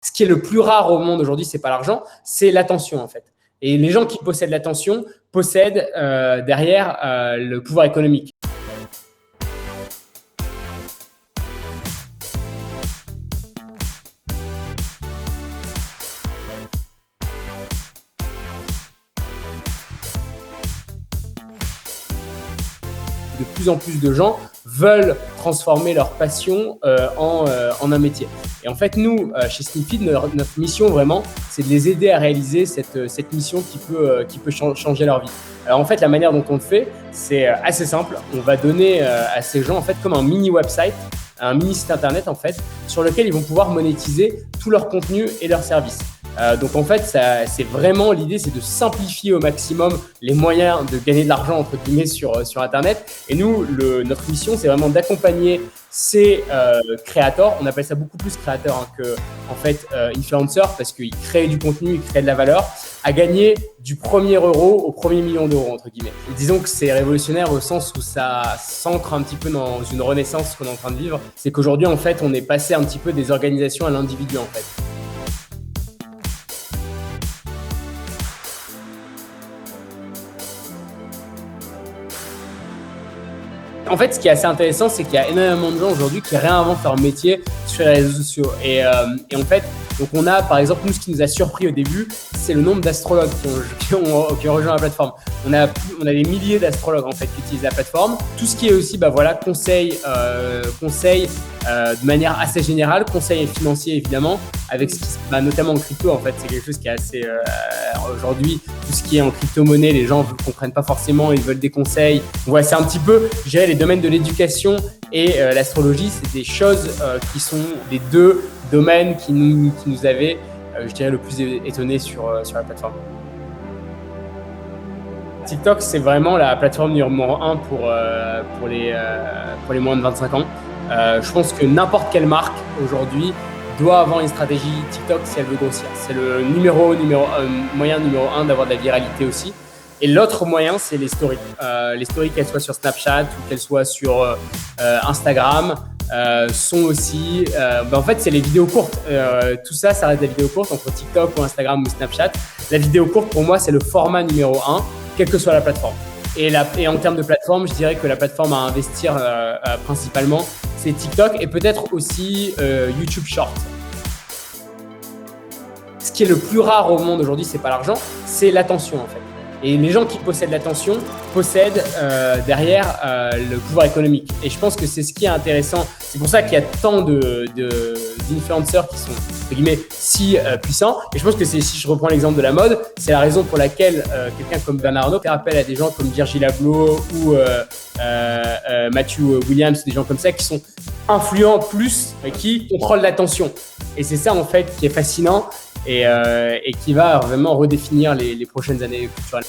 Ce qui est le plus rare au monde aujourd'hui, c'est pas l'argent, c'est l'attention en fait. Et les gens qui possèdent l'attention possèdent derrière le pouvoir économique. De plus en plus de gens veulent transformer leur passion en un métier. Et en fait, nous, chez Slimfeed, notre mission vraiment, c'est de les aider à réaliser cette mission qui peut changer leur vie. Alors en fait, la manière dont on le fait, c'est assez simple. On va donner à ces gens en fait comme un mini website, un mini site internet en fait, sur lequel ils vont pouvoir monétiser tout leur contenu et leurs services. Donc en fait, c'est vraiment l'idée, c'est de simplifier au maximum les moyens de gagner de l'argent entre guillemets sur Internet. Et nous, notre mission, c'est vraiment d'accompagner ces créateurs. On appelle ça beaucoup plus créateurs que en fait influenceurs parce qu'ils créent du contenu, ils créent de la valeur, à gagner du premier euro au premier million d'euros entre guillemets. Et disons que c'est révolutionnaire au sens où ça s'ancre un petit peu dans une renaissance qu'on est en train de vivre. C'est qu'aujourd'hui en fait, on est passé un petit peu des organisations à l'individu en fait. En fait, ce qui est assez intéressant, c'est qu'il y a énormément de gens aujourd'hui qui réinventent leur métier sur les réseaux sociaux. Et en fait, donc on a, par exemple, nous, ce qui nous a surpris au début, c'est le nombre d'astrologues qui ont rejoint la plateforme. On a des milliers d'astrologues en fait qui utilisent la plateforme. Tout ce qui est aussi, conseil de manière assez générale, conseil financier évidemment, avec ce qui notamment en crypto en fait, c'est quelque chose qui est assez aujourd'hui, tout ce qui est en crypto-monnaie, les gens ne comprennent pas forcément, ils veulent des conseils. Voilà, c'est un petit peu, je dirais, les domaines de l'éducation et l'astrologie, c'est des choses qui sont les deux domaines qui nous avaient, je dirais, le plus étonnés sur la plateforme. TikTok, c'est vraiment la plateforme numéro 1 pour les moins de 25 ans. Je pense que n'importe quelle marque aujourd'hui doit avoir une stratégie TikTok si elle veut grossir. C'est le moyen numéro 1 d'avoir de la viralité aussi. Et l'autre moyen, c'est les stories. Les stories, qu'elles soient sur Snapchat ou qu'elles soient sur Instagram, sont aussi… en fait, c'est les vidéos courtes. Tout ça reste des vidéos courtes entre TikTok ou Instagram ou Snapchat. La vidéo courte, pour moi, c'est le format numéro 1, quelle que soit la plateforme. Et en termes de plateforme, je dirais que la plateforme à investir principalement, c'est TikTok et peut-être aussi YouTube Short. Ce qui est le plus rare au monde aujourd'hui, c'est pas l'argent, c'est l'attention en fait. Et les gens qui possèdent l'attention possèdent derrière le pouvoir économique. Et je pense que c'est ce qui est intéressant. C'est pour ça qu'il y a tant d'influenceurs qui sont, entre guillemets, si puissants. Et je pense que si je reprends l'exemple de la mode, c'est la raison pour laquelle quelqu'un comme Bernard Arnault fait appel à des gens comme Virgil Abloh ou Matthew Williams, des gens comme ça qui sont influents plus, qui contrôlent l'attention. Et c'est ça en fait qui est fascinant. Et qui va vraiment redéfinir les prochaines années culturelles.